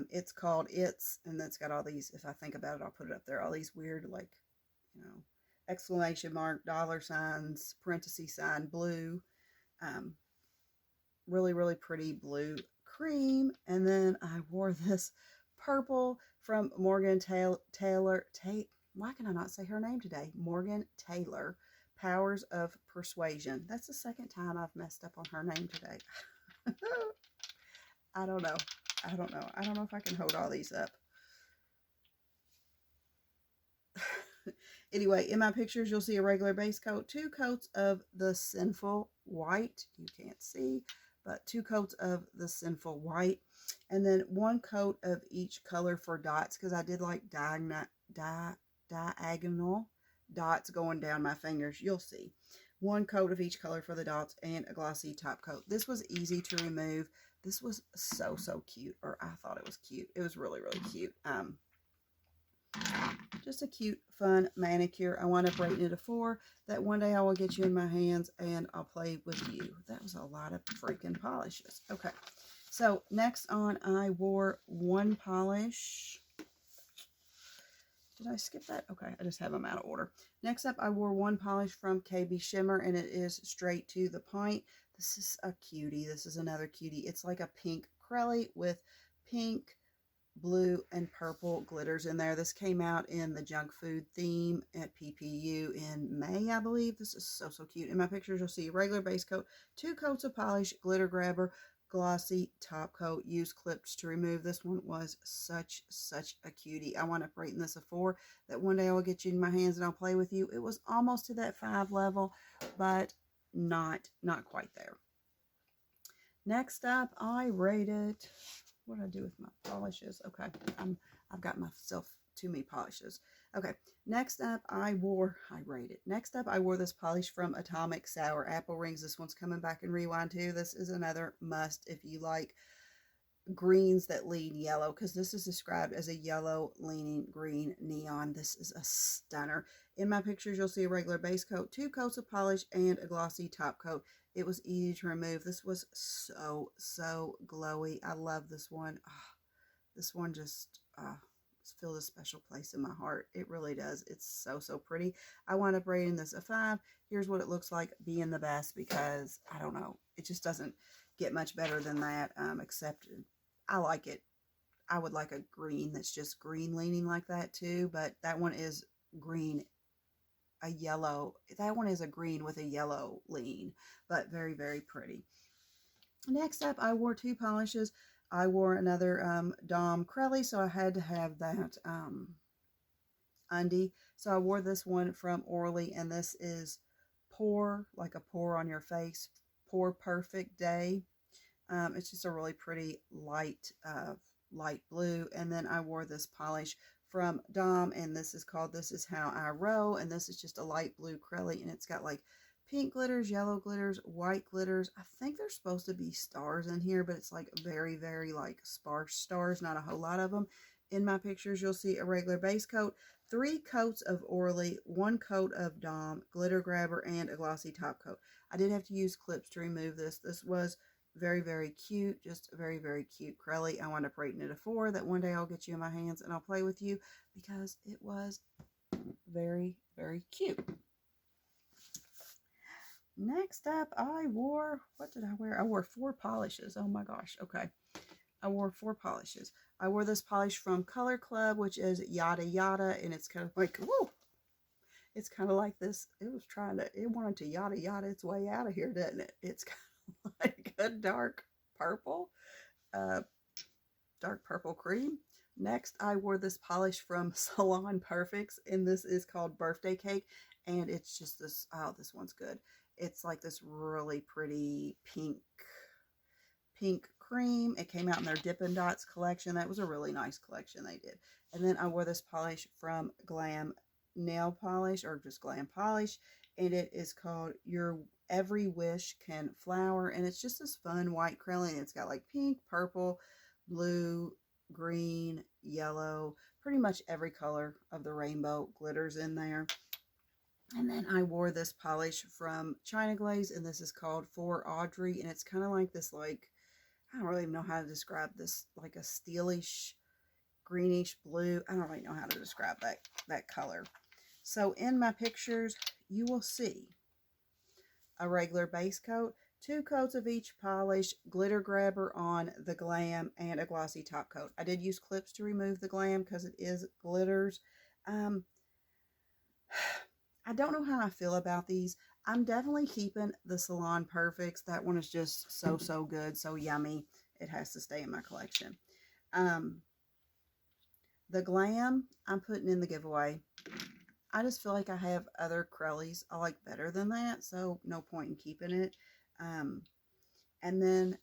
it's called It's, and that's got all these, if I think about it, I'll put it up there, all these weird, exclamation mark, dollar signs, parenthesis sign, blue. Really pretty blue cream. And then I wore this purple from Morgan Taylor. Why can I not say her name today? Morgan Taylor, Powers of Persuasion. That's the second time I've messed up on her name today. I don't know. I don't know if I can hold all these up. Anyway, in my pictures, you'll see a regular base coat, 2 coats of the Sinful White. You can't see, but 2 coats of the Sinful White, and then 1 coat of each color for dots, because I did like diagonal dots going down my fingers. You'll see. 1 coat of each color for the dots and a glossy top coat. This was easy to remove. This was so cute, or I thought it was cute. It was really cute. Just a cute, fun manicure. I wound up rating it a 4. That one day I will get you in my hands and I'll play with you. That was a lot of freaking polishes. Okay, so next on, I wore 1 polish. Did I skip that? Okay, I just have them out of order. Next up, I wore 1 polish from KB Shimmer, and it is Straight to the Point. This is a cutie. This is another cutie. It's like a pink Crelly with pink, blue, and purple glitters in there. This came out in the junk food theme at PPU in May, I believe. This is so cute. In my pictures, you'll see regular base coat, 2 coats of polish, glitter grabber, glossy top coat. Use clips to remove. This one was such a cutie. I wound up rating this a 4. That one day I will get you in my hands and I'll play with you. It was almost to that 5 level, but not quite there. Next up, I rated, what did I do with my polishes? Okay, I've got myself too many polishes. Okay, next up I wore this polish from Atomic Sour Apple Rings. This one's coming back in Rewind too. This is another must if you like greens that lean yellow, because this is described as a yellow leaning green neon. This is a stunner. In my pictures, you'll see a regular base coat, 2 coats of polish, and a glossy top coat. It was easy to remove. This was so glowy. I love this one. Oh, this one just fills a special place in my heart. It really does. It's so pretty. I wound up rating this a 5. Here's what it looks like being the best, because I don't know, it just doesn't get much better than that, except I like it. I would like a green that's just green leaning like that too, but that one is green, a yellow. That one is a green with a yellow lean, but very pretty. Next up, I wore 2 polishes. I wore another Dom Crelly, so I had to have that undie. So I wore this one from Orly, and this is Pour, like a pour on your face, Pour Perfect Day. It's just a really pretty light blue. And then I wore this polish from Dom, and this is called This Is How I Row, and this is just a light blue Crelly, and it's got like pink glitters, yellow glitters, white glitters. I think there's supposed to be stars in here, but it's like very like sparse stars, not a whole lot of them. In my pictures, you'll see a regular base coat, 3 coats of Orly, 1 coat of Dom, glitter grabber, and a glossy top coat. I did have to use clips to remove this. This was very cute, just a very cute Crelly. I wound up rating it a 4, that one day I'll get you in my hands and I'll play with you, because it was very cute. Next up, I wore, what did I wear? I wore 4 polishes. Oh my gosh. Okay. I wore 4 polishes. I wore this polish from Color Club, which is Yada Yada, and it's kind of like, whoa, it's kind of like this. It wanted to yada its way out of here, didn't it? It's kind of like a dark purple cream. Next, I wore this polish from Salon Perfects, and this is called Birthday Cake, and it's just this, oh, this one's good. It's like this really pretty pink cream. It came out in their Dippin' Dots collection. That was a really nice collection they did. And then I wore this polish from Glam Nail Polish, or just Glam Polish, and it is called Your Every Wish Can Flower, and it's just this fun white Crelly, and it's got like pink, purple, blue, green, yellow, pretty much every color of the rainbow glitters in there. And then I wore this polish from China Glaze, and this is called For Audrey, and it's kind of like this, like, I don't really even know how to describe this, like a steelish, greenish blue. I don't really know how to describe that color. So in my pictures, you will see a regular base coat, 2 coats of each polish, glitter grabber on the Glam, and a glossy top coat. I did use clips to remove the Glam because it is glitters. I don't know how I feel about these. I'm definitely keeping the Salon Perfects. That one is just so good, so yummy. It has to stay in my collection. The Glam, I'm putting in the giveaway. I just feel like I have other Crellys I like better than that, so no point in keeping it. And then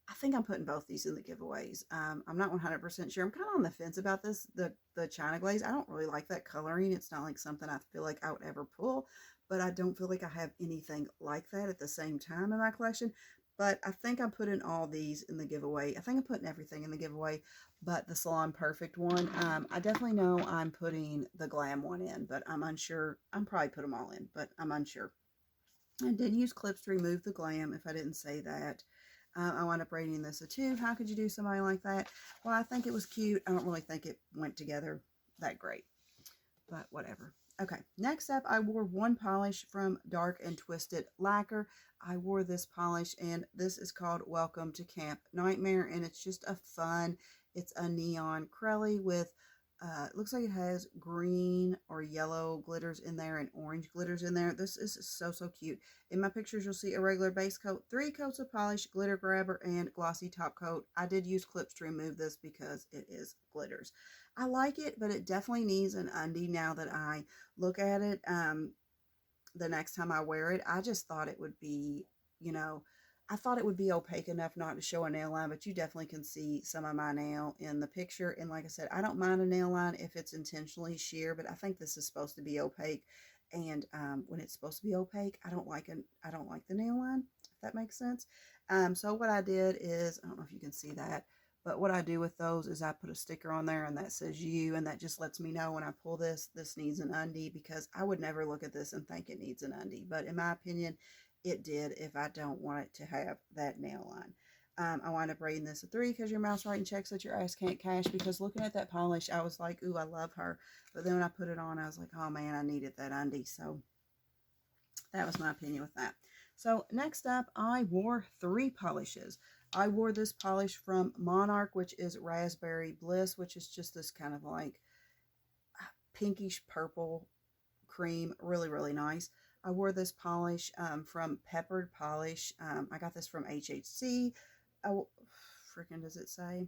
I think I'm putting both these in the giveaways. I'm not 100% sure. I'm kind of on the fence about this. The China Glaze, I don't really like that coloring. It's not like something I feel like I would ever pull, but I don't feel like I have anything like that at the same time in my collection. But I think I'm putting all these in the giveaway. I think I'm putting everything in the giveaway, but the Salon Perfect one, I definitely know I'm putting the Glam one in, but I'm unsure. I'm probably put them all in, but I'm unsure. I did use clips to remove the Glam, if I didn't say that. I wound up rating this a 2. How could you do somebody like that? Well, I think it was cute. I don't really think it went together that great, but whatever. Okay, next up, I wore 1 polish from Dark and Twisted Lacquer. I wore this polish, and this is called Welcome to Camp Nightmare, and it's just a fun, it's a neon Crelly with, it looks like it has green or yellow glitters in there and orange glitters in there. This is so cute. In my pictures, you'll see a regular base coat, 3 coats of polish, glitter grabber, and glossy top coat. I did use clips to remove this because it is glitters. I like it, but it definitely needs an undie now that I look at it. The next time I wear it, I just thought it would be, you know, I thought it would be opaque enough not to show a nail line, but you definitely can see some of my nail in the picture. And like I said, I don't mind a nail line if it's intentionally sheer, but I think this is supposed to be opaque. And when it's supposed to be opaque, I don't like the nail line, if that makes sense. So what I did is, I don't know if you can see that, but what I do with those is I put a sticker on there and that says you, and that just lets me know when I pull this needs an undie, because I would never look at this and think it needs an undie. But in my opinion, it did if I don't want it to have that nail line. I wind up rating this a 3 because your mouse writing checks that your ass can't cash, because looking at that polish, I was like, ooh, I love her. But then when I put it on, I was like, oh man, I needed that undie. So that was my opinion with that. So next up, I wore 3 polishes. I wore this polish from Monarch, which is Raspberry Bliss, which is just this kind of like pinkish purple cream. Really, really nice. I wore this polish from Peppered Polish. I got this from HHC. Oh, freaking does it say?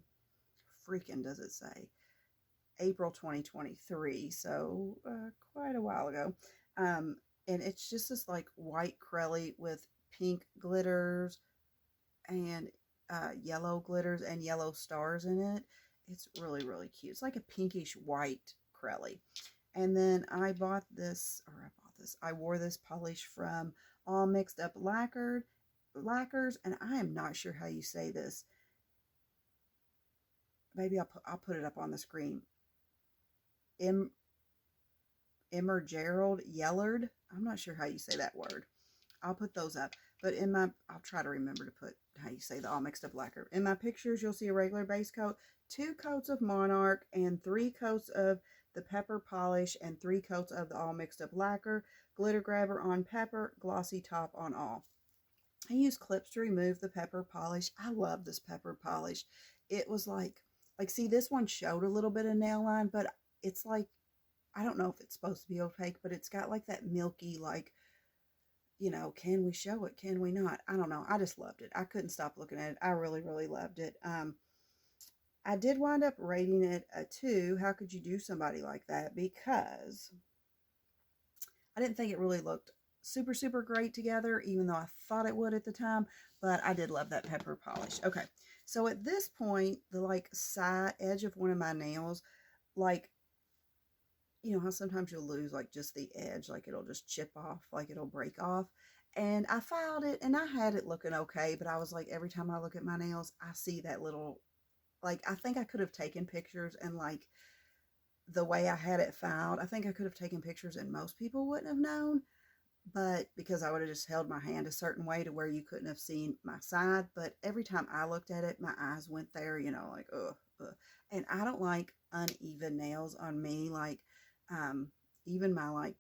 Freaking does it say? April 2023. So quite a while ago. And it's just this like white crelly with pink glitters and yellow glitters and yellow stars in it. It's really, really cute. It's like a pinkish white crelly. And then I wore this polish from All Mixed Up Lacquers, and I am not sure how you say this. Maybe I'll put it up on the screen. Gerald Yellard. I'm not sure how you say that word. I'll put those up. But I'll try to remember to put how you say the All Mixed Up Lacquer. In my pictures, you'll see a regular base coat, 2 coats of Monarch, and 3 coats of the Pepper Polish, and 3 coats of the All Mixed Up Lacquer. Glitter grabber on Pepper, glossy top on all. I use clips to remove the Pepper Polish. I love this Pepper Polish. It was like, see, this one showed a little bit of nail line, but it's like, I don't know if it's supposed to be opaque, but it's got like that milky, like, you know, can we show it? Can we not? I don't know. I just loved it. I couldn't stop looking at it. I really, really loved it. I did wind up rating it a 2. How could you do somebody like that? Because I didn't think it really looked super, super great together, even though I thought it would at the time, but I did love that Pepper Polish. Okay, so at this point, the like side edge of one of my nails, like, you know how sometimes you'll lose like just the edge, like it'll just chip off, like it'll break off. And I filed it and I had it looking okay, but I was like, every time I look at my nails, I see that little, like, I think I could have taken pictures, and like the way I had it filed, I think I could have taken pictures and most people wouldn't have known, but because I would have just held my hand a certain way to where you couldn't have seen my side. But every time I looked at it, my eyes went there, you know, like, ugh. And I don't like uneven nails on me. Like, even my, like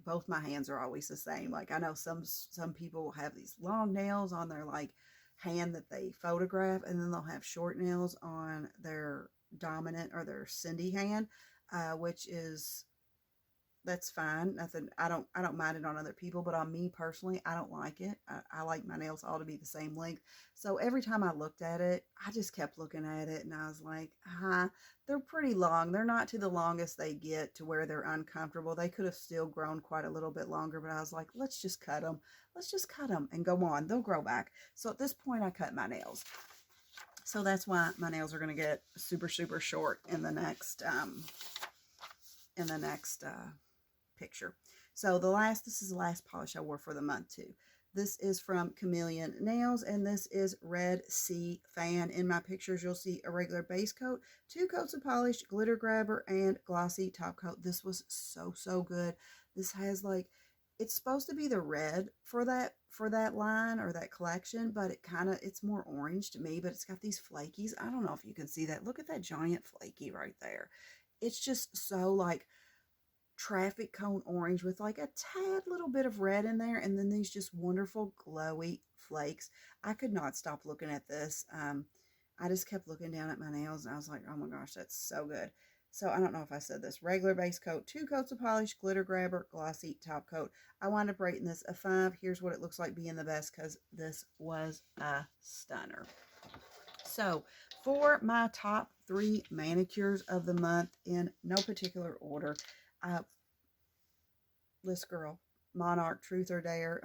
both my hands are always the same. Like, I know some people will have these long nails on their like hand that they photograph, and then they'll have short nails on their dominant or their Cindy hand, which is, that's fine. Nothing. I don't mind it on other people, but on me personally, I don't like it. I like my nails all to be the same length. So every time I looked at it, I just kept looking at it, and I was like, they're pretty long. They're not to the longest they get to where they're uncomfortable. They could have still grown quite a little bit longer, but I was like, let's just cut them. Let's just cut them and go on. They'll grow back. So at this point, I cut my nails. So that's why my nails are going to get super, super short in the next picture. So this is the last polish I wore for the month too. This is from Chameleon Nails, and this is Red Sea Fan. In my pictures, you'll see a regular base coat, 2 coats of polish, glitter grabber, and glossy top coat. This was so, so good. This has like, it's supposed to be the red for that line or that collection, but it's more orange to me, but it's got these flakies. I don't know if you can see that. Look at that giant flaky right there. It's just so like traffic cone orange with like a tad little bit of red in there, and then these just wonderful glowy flakes. I could not stop looking at this. I just kept looking down at my nails, and I was like, oh my gosh, that's so good. So I don't know if I said this. Regular base coat, 2 coats of polish, glitter grabber, glossy top coat. I wound up rating this a 5. Here's what it looks like being the best, because this was a stunner. So for my top 3 manicures of the month, in no particular order, this girl, Monarch Truth or Dare,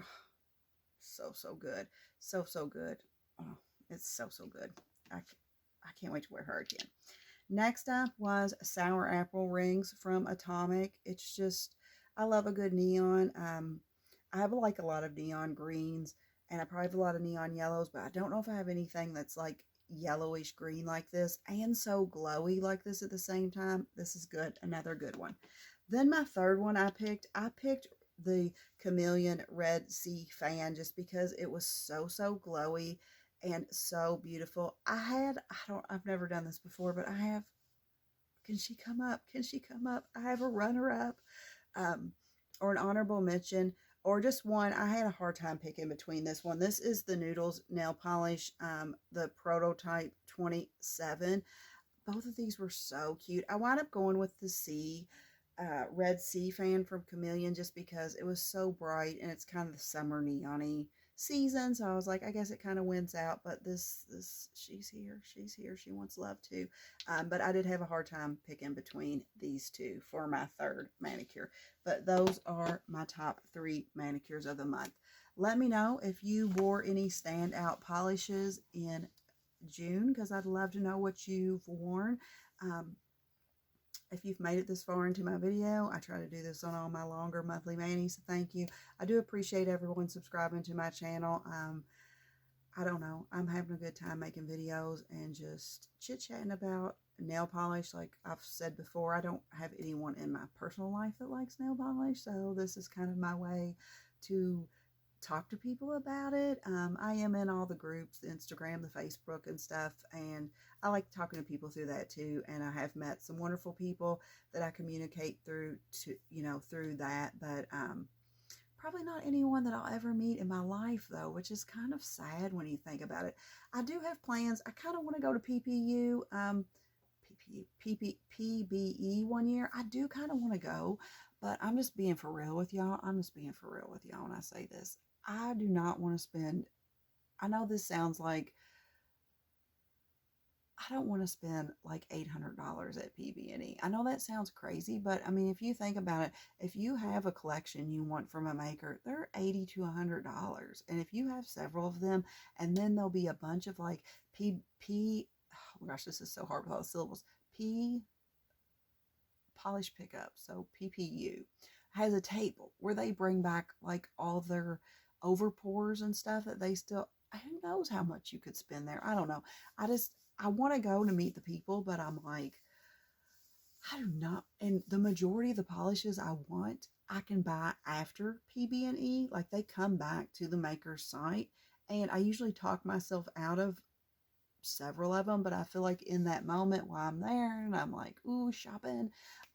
so good, so good. Oh, it's so good. I can't wait to wear her again. Next up was Sour Apple Rings from Atomic. It's just, I love a good neon. I have like a lot of neon greens, And I probably have a lot of neon yellows, but I don't know if I have anything that's like yellowish green like this and so glowy like this at the same time. This is good. Another good one. Then my third one I picked the Chameleon Red Sea Fan just because it was so glowy and so beautiful. I've never done this before, but I have, can she come up? Can she come up? I have a runner up, um, or an honorable mention, or just one. I had a hard time picking between this one. This is the Noodles nail polish, the Prototype 27. Both of these were so cute. I wound up going with the Red Sea Fan from Chameleon just because it was so bright and it's kind of the summer neon-y season. So I was like, I guess it kind of wins out. But this, she's here. She's here. She wants love too. But I did have a hard time picking between these two for my third manicure. But those are my top 3 manicures of the month. Let me know if you wore any standout polishes in June, because I'd love to know what you've worn. If you've made it this far into my video, I try to do this on all my longer monthly manis, so thank you. I do appreciate everyone subscribing to my channel. I don't know, I'm having a good time making videos and just chit-chatting about nail polish. Like I've said before, I don't have anyone in my personal life that likes nail polish, so this is kind of my way to talk to people about it. I am in all the groups, the Instagram, the Facebook and stuff, and I like talking to people through that too. And I have met some wonderful people that I communicate through through that, but probably not anyone that I'll ever meet in my life though, which is kind of sad when you think about it. I do have plans. I kind of want to go to PBE one year. I do kind of want to go, but I'm just being for real with y'all. I'm just being for real with y'all when I say this. I do not want to spend, I know this sounds like, I don't want to spend like $800 at PB&E. I know that sounds crazy, but I mean, if you think about it, if you have a collection you want from a maker, they're $80 to $100. And if you have several of them, and then there'll be a bunch of like oh my gosh, this is so hard with all the syllables. Polish pickup, so PPU, has a table where they bring back like all their overpours and stuff that they still, who knows how much you could spend there. I don't know. I want to go to meet the people, but I'm like, I do not. And the majority of the polishes I want, I can buy after PB&E. Like they come back to the maker's site, and I usually talk myself out of several of them, but I feel like in that moment while I'm there and I'm like, ooh, shopping,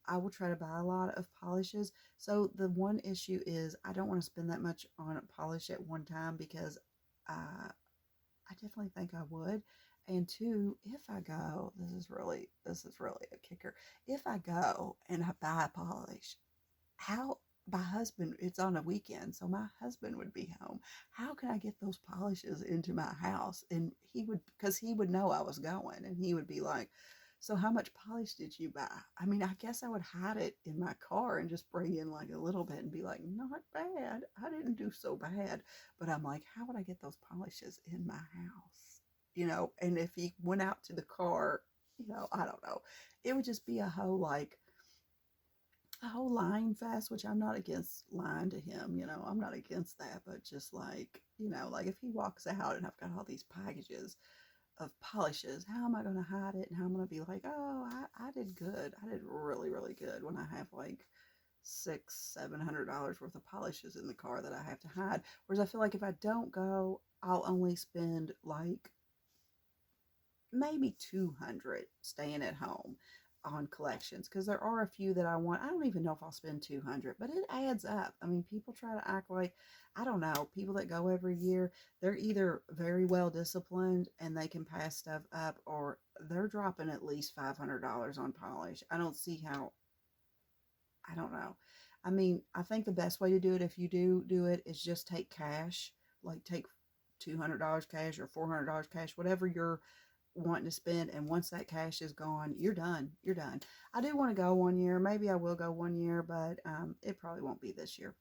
I will try to buy a lot of polishes. So the one issue is I don't want to spend that much on a polish at one time, because I definitely think I would. And two, if I go, this is really a kicker. If I go and I buy a polish, how, my husband, it's on a weekend, so my husband would be home. How can I get those polishes into my house? And he would, because he would know I was going, and he would be like, so how much polish did you buy? I mean, I guess I would hide it in my car and just bring in like a little bit and be like, not bad. I didn't do so bad. But I'm like, how would I get those polishes in my house? And if he went out to the car, I don't know. It would just be a whole line fest, which I'm not against lying to him, I'm not against that, but just like, like if he walks out and I've got all these packages of polishes, how am I going to hide it? And how I'm going to be like, oh, I did good. I did really good when I have like $600-700 worth of polishes in the car that I have to hide. Whereas I feel like if I don't go, I'll only spend like maybe 200 staying at home on collections, because there are a few that I want. I don't even know if I'll spend 200, but it adds up. I mean, people try to act like, I don't know, people that go every year, they're either very well disciplined and they can pass stuff up, or they're dropping at least $500 on polish. I don't see how, I don't know. I mean, I think the best way to do it, if you do it, is just take cash, like take $200 cash or $400 cash, whatever you're wanting to spend, and once that cash is gone, you're done. I do want to go one year. Maybe I will go one year, but it probably won't be this year.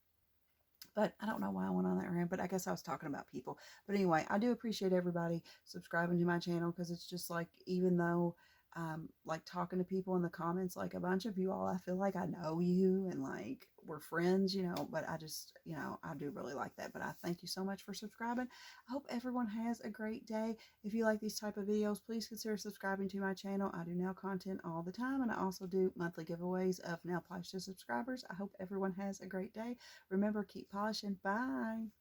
But I don't know why I went on that rant, but I guess I was talking about people. But anyway, I do appreciate everybody subscribing to my channel, because it's just like, even though like talking to people in the comments, like a bunch of you all, I feel like I know you and like we're friends, you know, but I just, you know, I do really like that. But I thank you so much for subscribing. I hope everyone has a great day. If you like these type of videos, please consider subscribing to my channel. I do nail content all the time, and I also do monthly giveaways of nail polish to subscribers. I hope everyone has a great day. Remember, keep polishing. Bye.